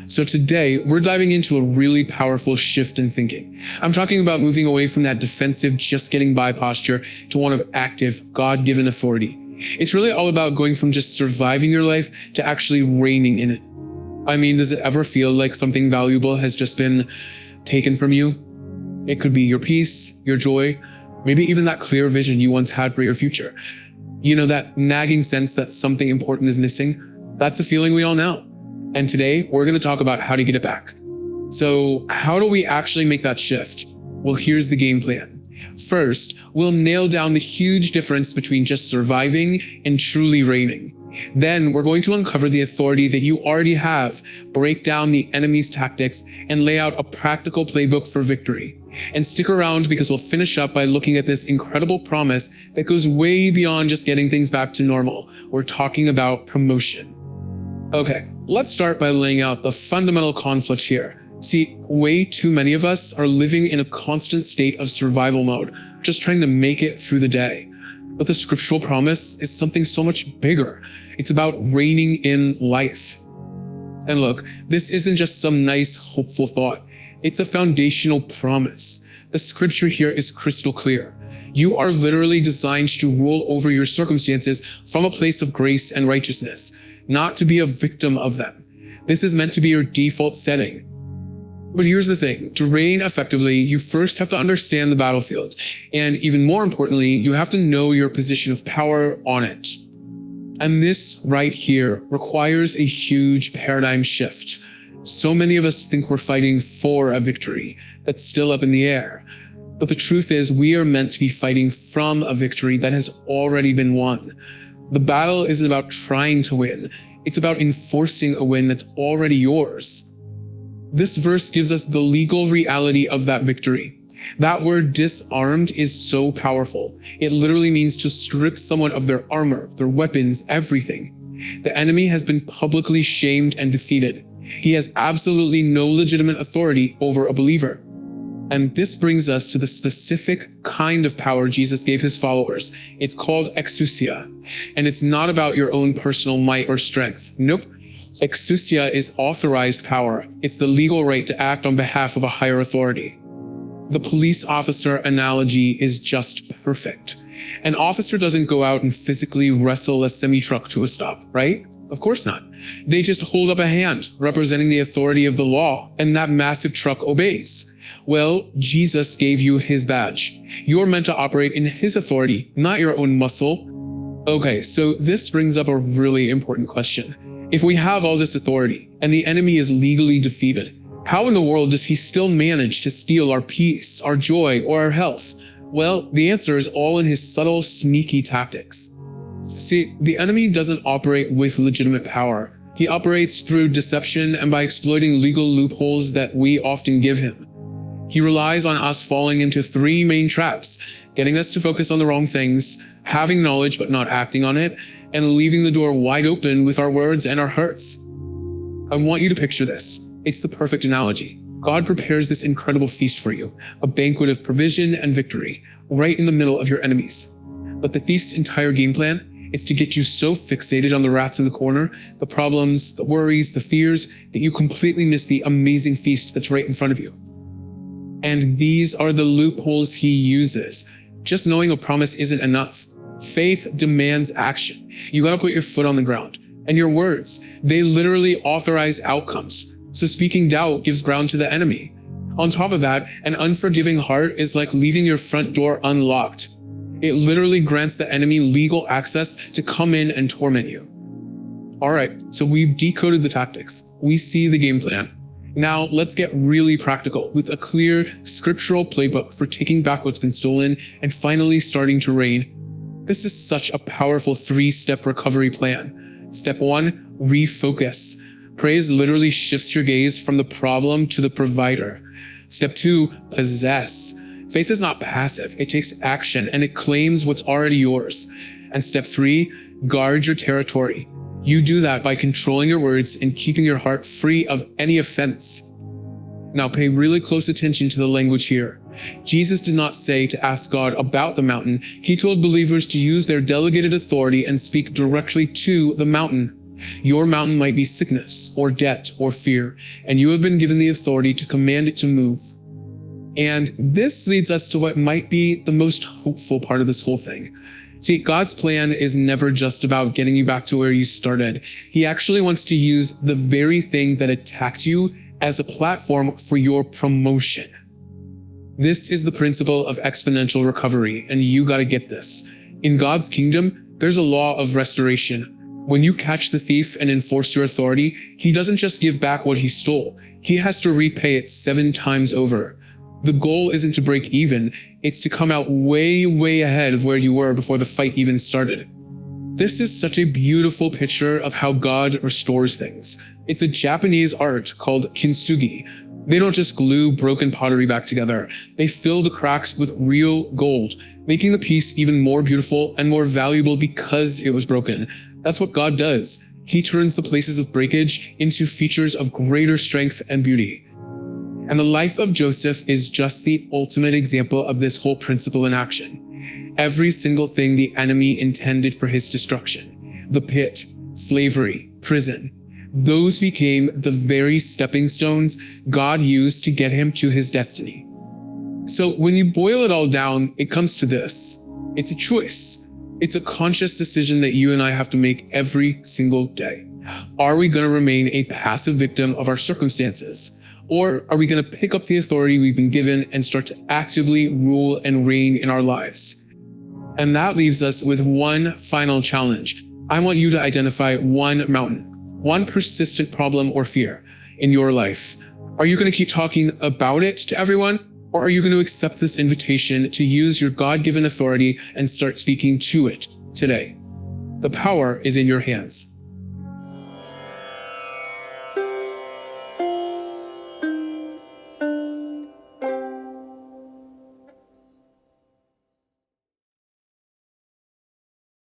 So today, we're diving into a really powerful shift in thinking. I'm talking about moving away from that defensive, just getting by posture to one of active, God-given authority. It's really all about going from just surviving your life to actually reigning in it. I mean, does it ever feel like something valuable has just been taken from you? It could be your peace, your joy, maybe even that clear vision you once had for your future. You know, that nagging sense that something important is missing? That's a feeling we all know. And today, we're going to talk about how to get it back. So, how do we actually make that shift? Well, here's the game plan. First, we'll nail down the huge difference between just surviving and truly reigning. Then, we're going to uncover the authority that you already have, break down the enemy's tactics, and lay out a practical playbook for victory. And stick around because we'll finish up by looking at this incredible promise that goes way beyond just getting things back to normal. We're talking about promotion. Okay, let's start by laying out the fundamental conflict here. See, way too many of us are living in a constant state of survival mode, just trying to make it through the day. But the scriptural promise is something so much bigger. It's about reigning in life. And look, this isn't just some nice, hopeful thought. It's a foundational promise. The scripture here is crystal clear. You are literally designed to rule over your circumstances from a place of grace and righteousness, not to be a victim of them. This is meant to be your default setting. But here's the thing, to reign effectively, you first have to understand the battlefield. And even more importantly, you have to know your position of power on it. And this right here requires a huge paradigm shift. So many of us think we're fighting for a victory that's still up in the air. But the truth is, we are meant to be fighting from a victory that has already been won. The battle isn't about trying to win. It's about enforcing a win that's already yours. This verse gives us the legal reality of that victory. That word disarmed is so powerful. It literally means to strip someone of their armor, their weapons, everything. The enemy has been publicly shamed and defeated. He has absolutely no legitimate authority over a believer. And this brings us to the specific kind of power Jesus gave his followers. It's called exousia. And it's not about your own personal might or strength. Nope. Exousia is authorized power. It's the legal right to act on behalf of a higher authority. The police officer analogy is just perfect. An officer doesn't go out and physically wrestle a semi-truck to a stop, right? Of course not. They just hold up a hand representing the authority of the law, and that massive truck obeys. Well, Jesus gave you his badge. You're meant to operate in his authority, not your own muscle. Okay, so this brings up a really important question. If we have all this authority, and the enemy is legally defeated, how in the world does he still manage to steal our peace, our joy, or our health? Well, the answer is all in his subtle, sneaky tactics. See, the enemy doesn't operate with legitimate power. He operates through deception and by exploiting legal loopholes that we often give him. He relies on us falling into three main traps: getting us to focus on the wrong things, having knowledge but not acting on it, and leaving the door wide open with our words and our hurts. I want you to picture this. It's the perfect analogy. God prepares this incredible feast for you, a banquet of provision and victory, right in the middle of your enemies. But the thief's entire game plan is to get you so fixated on the rats in the corner, the problems, the worries, the fears, that you completely miss the amazing feast that's right in front of you. And these are the loopholes he uses. Just knowing a promise isn't enough. Faith demands action. You gotta put your foot on the ground. And your words, they literally authorize outcomes. So speaking doubt gives ground to the enemy. On top of that, an unforgiving heart is like leaving your front door unlocked. It literally grants the enemy legal access to come in and torment you. Alright, so we've decoded the tactics. We see the game plan. Now, let's get really practical with a clear scriptural playbook for taking back what's been stolen and finally starting to reign. This is such a powerful 3-step recovery plan. Step 1, refocus. Praise literally shifts your gaze from the problem to the provider. Step 2, possess. Faith is not passive. It takes action and it claims what's already yours. And step 3, guard your territory. You do that by controlling your words and keeping your heart free of any offense. Now pay really close attention to the language here. Jesus did not say to ask God about the mountain. He told believers to use their delegated authority and speak directly to the mountain. Your mountain might be sickness or debt or fear, and you have been given the authority to command it to move. And this leads us to what might be the most hopeful part of this whole thing. See, God's plan is never just about getting you back to where you started. He actually wants to use the very thing that attacked you as a platform for your promotion. This is the principle of exponential recovery, and you gotta get this. In God's kingdom, there's a law of restoration. When you catch the thief and enforce your authority, he doesn't just give back what he stole. He has to repay it 7 times over. The goal isn't to break even, it's to come out way, way ahead of where you were before the fight even started. This is such a beautiful picture of how God restores things. It's a Japanese art called kintsugi. They don't just glue broken pottery back together. They fill the cracks with real gold, making the piece even more beautiful and more valuable because it was broken. That's what God does. He turns the places of breakage into features of greater strength and beauty. And the life of Joseph is just the ultimate example of this whole principle in action. Every single thing the enemy intended for his destruction, the pit, slavery, prison, those became the very stepping stones God used to get him to his destiny. So when you boil it all down, it comes to this. It's a choice. It's a conscious decision that you and I have to make every single day. Are we going to remain a passive victim of our circumstances? Or are we going to pick up the authority we've been given and start to actively rule and reign in our lives? And that leaves us with one final challenge. I want you to identify one mountain, one persistent problem or fear in your life. Are you going to keep talking about it to everyone? Or are you going to accept this invitation to use your God-given authority and start speaking to it today? The power is in your hands.